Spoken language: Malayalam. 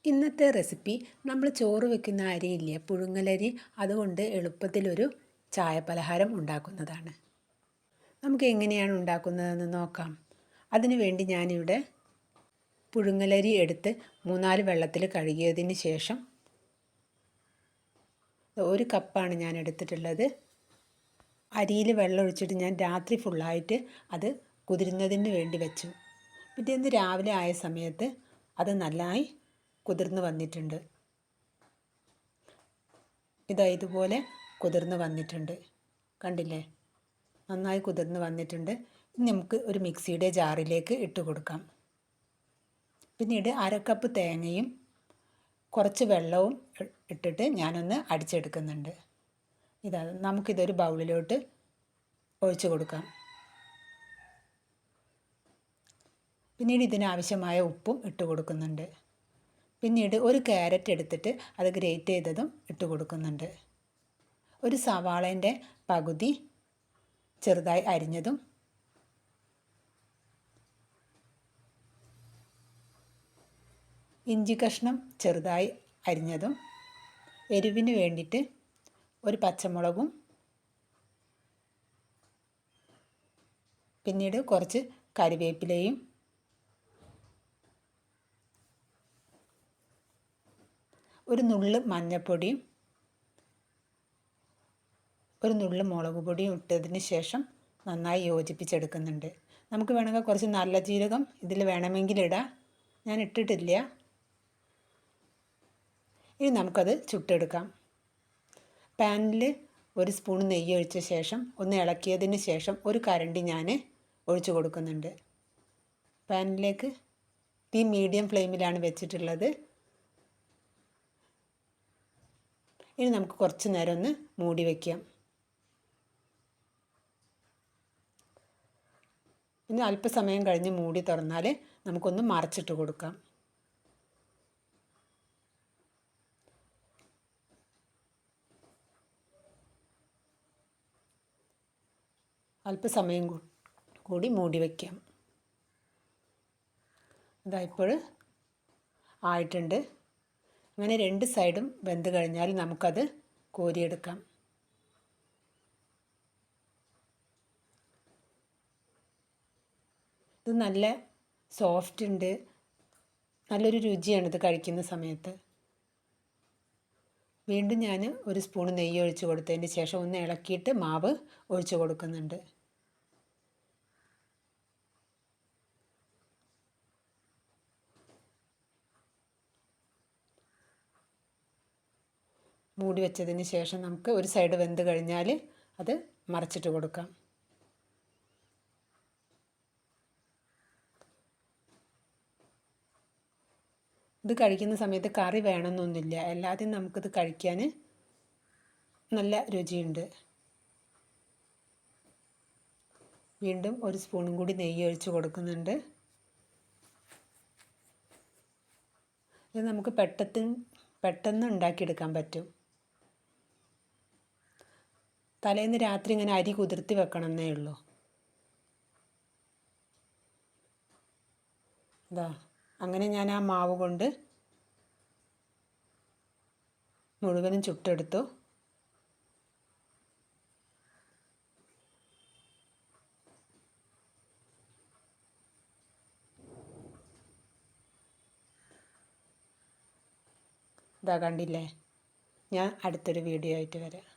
ഇന്നത്തെ റെസിപ്പി നമ്മൾ ചോറ് വെക്കുന്ന അരിയില്ലേ, പുഴുങ്ങലരി, അതുകൊണ്ട് എളുപ്പത്തിലൊരു ചായ പലഹാരം ഉണ്ടാക്കുന്നതാണ്. നമുക്ക് എങ്ങനെയാണ് ഉണ്ടാക്കുന്നതെന്ന് നോക്കാം. അതിനു വേണ്ടി ഞാനിവിടെ പുഴുങ്ങലരി എടുത്ത് 3-4 വെള്ളത്തിൽ കഴുകിയതിന് ശേഷം 1 കപ്പാണ് ഞാൻ എടുത്തിട്ടുള്ളത്. അരിയിൽ വെള്ളം ഒഴിച്ചിട്ട് ഞാൻ രാത്രി ഫുള്ളായിട്ട് അത് കുതിരുന്നതിന് വേണ്ടി വെച്ചു. പിറ്റേന്ന് രാവിലെ ആയ സമയത്ത് അത് നന്നായി കുതിർന്ന് വന്നിട്ടുണ്ട്. ഇതുപോലെ കുതിർന്ന് വന്നിട്ടുണ്ട്, കണ്ടില്ലേ? നന്നായി കുതിർന്ന് വന്നിട്ടുണ്ട്. ഇനി നമുക്ക് ഒരു മിക്സിയുടെ ജാറിലേക്ക് ഇട്ട് കൊടുക്കാം. പിന്നീട് 1/2 കപ്പ് തേങ്ങയും കുറച്ച് വെള്ളവും ഇട്ടിട്ട് ഞാനൊന്ന് അടിച്ചെടുക്കുന്നുണ്ട്. നമുക്കിതൊരു ബൗളിലോട്ട് ഒഴിച്ചു കൊടുക്കാം. പിന്നീട് ഇതിനാവശ്യമായ ഉപ്പും ഇട്ട് കൊടുക്കുന്നുണ്ട്. പിന്നീട് 1 ക്യാരറ്റ് എടുത്തിട്ട് അത് ഗ്രേറ്റ് ചെയ്തതും ഇട്ട് കൊടുക്കുന്നുണ്ട്. 1 സവാളേൻ്റെ പകുതി ചെറുതായി അരിഞ്ഞതും, ഇഞ്ചി കഷ്ണം ചെറുതായി അരിഞ്ഞതും, എരിവിന് വേണ്ടിയിട്ട് 1 പച്ചമുളകും, പിന്നീട് കുറച്ച് കറിവേപ്പിലയും, ഒരു നുള്ള് മഞ്ഞൾപ്പൊടിയും, ഒരു നുള്ള് മുളക് പൊടിയും ഇട്ടതിന് ശേഷം നന്നായി യോജിപ്പിച്ചെടുക്കുന്നുണ്ട്. നമുക്ക് വേണമെങ്കിൽ കുറച്ച് നല്ല ജീരകം ഇതിൽ വേണമെങ്കിൽ ഇടാം, ഞാൻ ഇട്ടിട്ടില്ല. ഇനി നമുക്കത് ചുട്ടെടുക്കാം. പാനിൽ 1 സ്പൂൺ നെയ്യ് ഒഴിച്ച ശേഷം ഒന്ന് ഇളക്കിയതിന് ശേഷം 1 കരണ്ടി ഞാൻ ഒഴിച്ചു കൊടുക്കുന്നുണ്ട്. പാനിലേക്ക് തീ മീഡിയം ഫ്ലെയിമിലാണ് വെച്ചിട്ടുള്ളത്. ഇനി നമുക്ക് കുറച്ച് നേരം ഒന്ന് മൂടി വയ്ക്കാം. ഇനി അല്പസമയം കഴിഞ്ഞ് മൂടി തുറന്നാൽ നമുക്കൊന്ന് മറിച്ചിട്ട് കൊടുക്കാം. അല്പസമയം കൂടി മൂടി വയ്ക്കാം. ഇപ്പോൾ ആയിട്ടുണ്ട്. അങ്ങനെ 2 സൈഡും വെന്ത് കഴിഞ്ഞാൽ നമുക്കത് കോരിയെടുക്കാം. ഇത് നല്ല സോഫ്റ്റ് ഉണ്ട്, നല്ലൊരു രുചിയാണ് ഇത് കഴിക്കുന്ന സമയത്ത്. വീണ്ടും ഞാൻ 1 സ്പൂൺ നെയ്യ് ഒഴിച്ച് കൊടുത്തതിന് ശേഷം ഒന്ന് ഇളക്കിയിട്ട് മാവ് ഒഴിച്ച് കൊടുക്കുന്നുണ്ട്. മൂടി വെച്ചതിന് ശേഷം നമുക്ക് 1 സൈഡ് വെന്ത് കഴിഞ്ഞാൽ അത് മറിച്ചിട്ട് കൊടുക്കാം. ഇത് കഴിക്കുന്ന സമയത്ത് കറി വേണമെന്നൊന്നുമില്ല, അല്ലാതെ നമുക്കിത് കഴിക്കാൻ നല്ല രുചിയുണ്ട്. വീണ്ടും 1 സ്പൂണും കൂടി നെയ്യ് ഒഴിച്ച് കൊടുക്കുന്നുണ്ട്. ഇത് നമുക്ക് പെട്ടെന്ന് ഉണ്ടാക്കിയെടുക്കാൻ പറ്റും. തലേന്ന് രാത്രി ഇങ്ങനെ അരി കുതിർത്തി വെക്കണമെന്നേ ഉള്ളൂ. അങ്ങനെ ഞാൻ ആ മാവ് കൊണ്ട് മുഴുവനും ചുട്ടെടുത്തു. കണ്ടില്ലേ? ഞാൻ അടുത്തൊരു വീഡിയോ ആയിട്ട് വരാം.